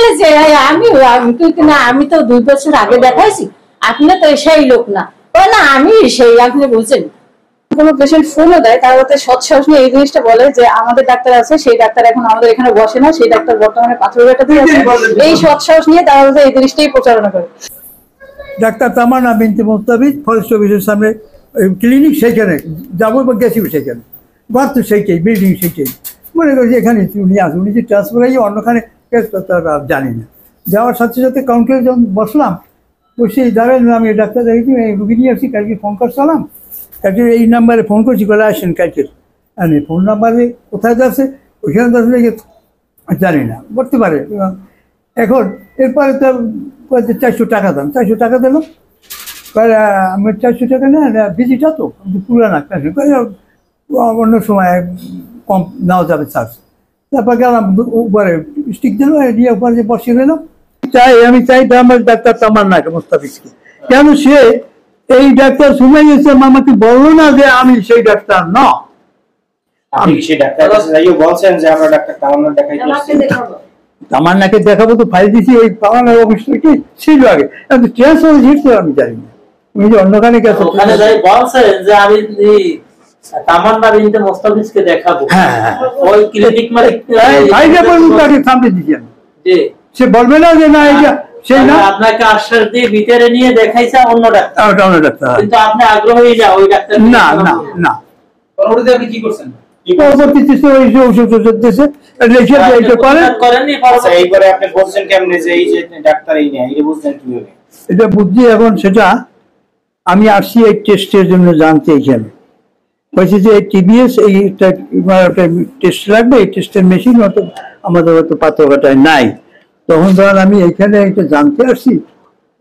বলে যে আমি তো 2 বছর আগে দেখাইছি, আপনি তো সেই লোক না। না আমি সেই, আপনি বুঝছেন। কোনো পেশেন্ট ফোনও দেয়, তার মধ্যে সৎসাহস নিয়ে এই জিনিসটা বলে যে আমাদের ডাক্তার আছে, সেই ডাক্তার এখন আমাদের এখানে বসে না, সেই ডাক্তার বর্তমানে পাথরঘাটাতেই আছে। এই সৎসাহস নিয়ে তারা এই জিনিসটাই প্রচারণা করে। ডাক্তার তামান্না বিনতে মুস্তাফিজ ফরেস্ট অফিসের সামনে ক্লিনিক, সেইখানে যাবো বা গেছি, সেইখানে ঘর তো সেইটাই, বিল্ডিং সেইটাই, মনে করছি এখানে উনি আসে। উনি যে ট্রান্সফার হয়ে অন্যখানে কেস তার আর জানি না। যাওয়ার সাথে সাথে কাউন্টারে যখন বসলাম, বসে দাঁড়ান, আমি ডাক্তার দেখেছি, রুগী নিয়ে আসছি, কালকে ফোন করছিলাম, কালকে এই নাম্বারে ফোন করছি, বলে আসেন কালকে। আমি ফোন নাম্বারে কোথায় যাচ্ছে, ওইখানে আসলে জানি না, করতে পারে। এখন এরপরে তো 400 টাকা দাম, 400 টাকা দিল। আমি 400 টাকা না, ভিজিটা তো পুরানা অন্য সময় কম নেওয়া যাবে চার্জ। তারপর গেলাম উপরে, স্টিক দিল, দিয়ে উপরে যে বসিয়ে গেলাম। আমি চাই আমার ডাক্তার তামান্নাকে মুস্তাফিজকে, কেন সে এই ডাক্তার সুমাই ইসলাম আমাকে বললো না যে আমি সেই ডাক্তার না। তামান্নাকে দেখাবো তো ফাইল দিছি, ওই তামান্নার অফিস থেকে ছিল আগে, ট্রান্সফার হিটছে আমি জানি না, উনি যে অন্যখানে গেছে বলছেন যে আমি তামান্না বিনতে মুস্তাফিজকে দেখাবো। ওই ক্লিনিক মালিক তাকে সামনে দিচ্ছি আমি, সে বলবে না যে না এটা সেই না, আপনাকে আশ্বাস দিয়ে ভিতরে নিয়ে দেখাইছে অন্য ডাক্তার, কিন্তু আপনি আগ্রহী না ওই ডাক্তার। না না না, পরবর্তীতে আপনি কি করছেন? এটা বুঝছি এখন। সেটা আমি আসছি এই টেস্টের জন্য জানতে, এইখানে বলছি যে টিবিএস এইটা টেস্ট লাগবে, এই টেস্টের মেশিন হয়তো আমাদের হয়তো পাথরঘাটায় নাই। তখন ধরেন আমি এইখানে একটা জানতে আসছি,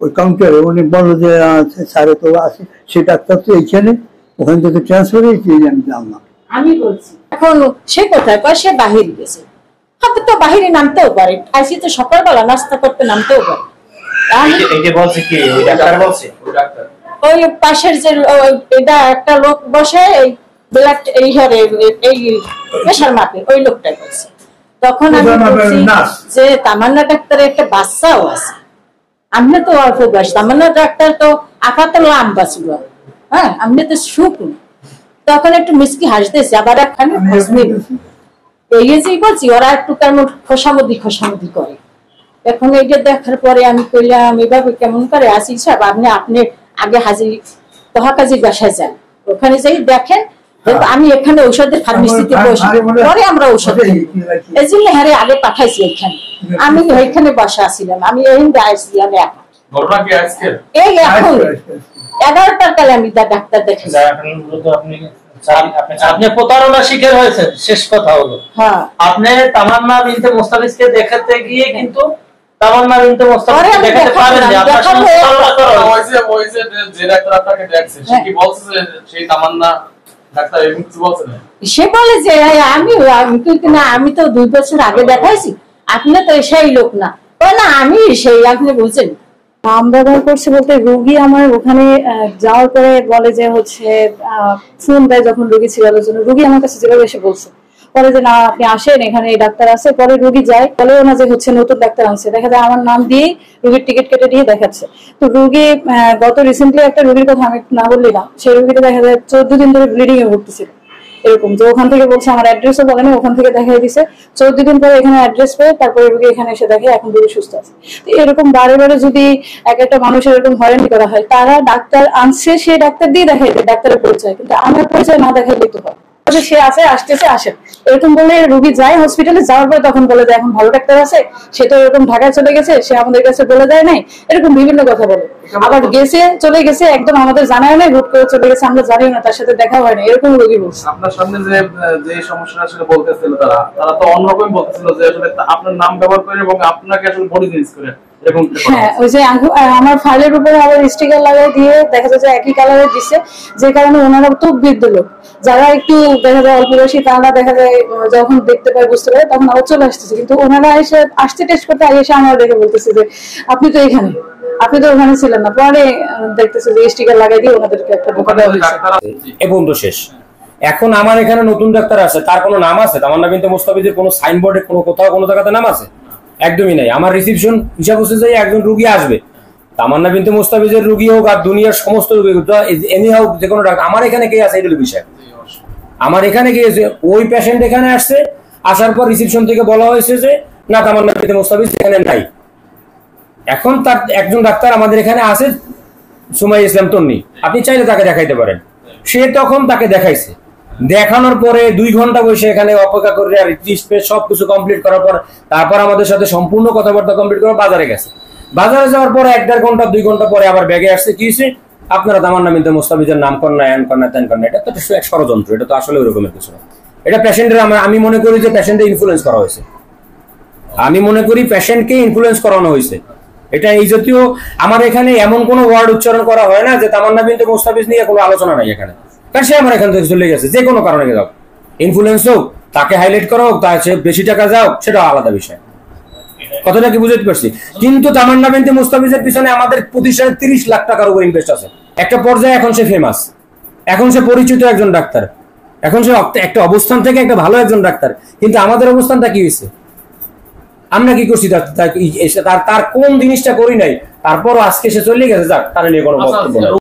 ওই কাউন্টারে উনি বললো যে স্যারে তো আছে, সে ডাক্তার তো এইখানে, ওখান থেকে ট্রান্সফার হয়েছে, আমি জানলাম। আমি বলছি এখন সে কোথায় কয়, সে বাহিরে গেছে। হয়তো তো বাহিরে নামতেও পারে, আইসি তো সকালবেলা নাস্তা করতে নামতেও পারে। ওই পাশের যে এটা একটা লোক বসে এই ব্লাড এই প্রেশার মাপে, ওই লোকটাই বলছে। তখন আমি বলছি যে তামান্না ডাক্তারের একটা বাচ্চাও আছে, আপনি তো অল্প বয়স, তামান্না ডাক্তার তো আপাতত লম্বা ছিল, হ্যাঁ আপনি তো শুকুন। তখন একটু মিষ্টি হাসতেছে, আবার একখানে এই যে বলছি ওরা একটু কেমন খোসামদি করে। এখন এইটা দেখার পরে আমি কইলাম এভাবে কেমন করে আসি সাহেব, আপনি আগে হাজির তহাকাজির বাসায় যান, ওখানে যাই দেখেন। আমি এখানে ঔষধের ফার্মেসিতে বসি, পরে আমরা ঔষধ এই জন্য হ্যাঁ আগে পাঠাইছি এখানে। আমি ওইখানে বসা ছিলাম, আমি এই আসছিলাম এই এখন 11টার কালে আমি ডাক্তার দেখে। আপনি প্রতারণার শিকার হয়েছেন। শেষ কথা হলো, আপনি তামান্না বিনতে মুস্তাফিজকে দেখাতে গিয়ে কিন্তু তামান্না বিনতে মুস্তাফিজকে দেখাতে পারেন না। আপনার সঙ্গে যে ডাক্তার আপনাকে দেখছে সে কি বলছে যে সেই তামান্না ডাক্তার এমন কিছু বলছে না? সে বলে যে আমি তো 2 বছর আগে দেখাইছি, আপনি তো সেই লোক না। না আমি সেই, আপনি বুঝছেন। নাম ব্যবহার করছে বলতে, রোগী আমার ওখানে যাওয়ার পরে বলে যে হচ্ছে ফোন দেয় যখন রোগী ছিল জন্য, রোগী আমার কাছে যেভাবে এসে বলছে, পরে যে না আপনি আসেন এখানে এই ডাক্তার আছে। পরে রোগী যায়, বলেও না যে হচ্ছে নতুন ডাক্তার আনছে, দেখা যায় আমার নাম দিয়ে রোগীর টিকিট কেটে দিয়ে দেখাচ্ছে। তো রোগী গত রিসেন্টলি একটা রোগীর কথা আমি না বললি না, সেই রোগীটা দেখা যায় 14 দিন ধরে ব্লিডিং এ ভুগতেছিল। এরকম যে ওখান থেকে বলছে আমার অ্যাড্রেসও বলে না, ওখান থেকে দেখাই দিছে। 14 দিন পরে এখানে অ্যাড্রেস পেয়ে তারপরে রোগী এখানে এসে দেখে এখন রোগী সুস্থ আছে। তো এরকম বারে বারে যদি একটা মানুষের এরকম হয়রানি করা হয়, তারা ডাক্তার আনছে সেই ডাক্তার দিয়ে দেখাই দেয় ডাক্তারের পরিচয়, কিন্তু আমার পরিচয় না দেখাই দিতে হয়। সে আছে আসতেছে আসেন এরকম বলে রোগী যায় হসপিটালে, যাওয়ার পরে তখন বলে যায় এখন ভালো ডাক্তার আছে, সে তো এরকম ঢাকায় চলে গেছে, সে আমাদের কাছে বলে যায় নাই, এরকম বিভিন্ন কথা বলে। আবার গেছে চলে গেছে একদম আমাদের জানায় নাই, হুট করে চলে গেছে, আমরা জানিও না, তার সাথে দেখা হয় না, এরকম রোগী বলছে। আপনার সামনে যে সমস্যাটা আসলে বলতেছিল তারা তো অন্যরকম বলতেছিল যে আসলে আপনার নাম ব্যবহার করে এবং আপনাকে আসলে বডি চেঞ্জ করে। হ্যাঁ ওই যে আমার ফাইলের উপরে আবার স্টিকার লাগাই দিয়ে দেখা যাচ্ছে একই কালারের দিচ্ছে, যে কারণে ওনারা তো বৃদ্ধ লোক, যারা একটু দেখা যায় অল্প বয়সী, তারা দেখা যায় যখন দেখতে পায় বুঝতে পারে তখন আবার চলে আসতেছে, কিন্তু ওনারা এসে আসতে টেস্ট করতে এসে আমরা দেখে বলতেছে যে আপনি তো এখানে, আপনি তো ওখানে ছিলেন না। পরে দেখতেছে যে স্টিকার লাগাই দিয়ে ওনাদেরকে একটা বোকা দেওয়া হয়েছে। এ পর্যন্ত শেষ। এখন আমার এখানে নতুন ডাক্তার আছে, তার কোনো নাম আছে? তামান্না বিনতে মুস্তাফিজের কোনো সাইনবোর্ডে কোনো কোথাও কোনো জায়গাতে নাম আছে? একদমই নাই। আমার রিসিপশন হিসাব হচ্ছে যে একজন রুগী আসবে, তামান্না বিনতে মুস্তাফিজের রুগী হোক আর দুনিয়ার সমস্ত রুগী এনি হোক, যে কোনো ডাক্তার, আমার এখানে কে আছে এগুলো বিষয়। আমার এখানে কে আছে, ওই পেশেন্ট এখানে আসছে, আসার পর রিসিপশন থেকে বলা হয়েছে যে না, তামান্না বিনতে মুস্তাফিজ এখানে নাই। এখন তার একজন ডাক্তার আমাদের এখানে আছে, সুমাই ইসলাম তন্নি, আপনি চাইলে তাকে দেখাইতে পারেন। সে তখন তাকে দেখাইছে, দেখানোর পরে 2 ঘন্টা বসে এখানে অপেক্ষা করে আর টেস্ট পেস্ট সবকিছু কমপ্লিট করার পর তারপর আমাদের সাথে সম্পূর্ণ কথাবার্তা কমপ্লিট করে বাজারে গেছে। বাজারে যাওয়ার পরে 1-1.5 ঘন্টা 2 ঘন্টা পরে আবার ব্যাগে আসছে, কি হয়েছে, আপনারা তামান্না বিনতে মুস্তাফিজের নাম করেন না, এন করেন না, তেন করেন না। এটা তো এক ষড়যন্ত্র, এটা তো আসলে ওরকমের কিছু না। এটা পেশেন্টের, আমি মনে করি যে পেশেন্টে ইনফ্লুয়েন্স করা হয়েছে। আমি মনে করি পেশেন্টকে ইনফ্লুয়েন্স করানো হয়েছে। এটা এই জাতীয় আমার এখানে এমন কোনো ওয়ার্ড উচ্চারণ করা হয় না যে তামান্না বিনতে মুস্তাফিজ নিয়ে কোনো আলোচনা নাই এখানে, কারণ সে আমার এখান থেকে চলে গেছে। যে কোনো কারণে যাও, ইনফ্লুয়েন্স হোক, তাকে হাইলাইট করা হোক, তার সে বেশি টাকা যাও, সেটা আলাদা বিষয়। কথাটা কি বুঝতে পারছি? কিন্তু তামান্না বিনতে মুস্তাফিজের পিছনে আমাদের প্রতিষ্ঠানে 30 লাখ টাকার উপর ইনভেস্ট আছে। একটা পর্যায়ে এখন সে ফেমাস, এখন সে পরিচিত একজন ডাক্তার, এখন সে একটা অবস্থান থেকে একটা ভালো একজন ডাক্তার। কিন্তু আমাদের অবস্থানটা কি হয়েছে? আমরা কি করছি? তার কোন জিনিসটা করি নাই, তারপরও আজকে সে চলে গেছে। যাক, তার নিয়ে কোনো বক্তব্য নেই।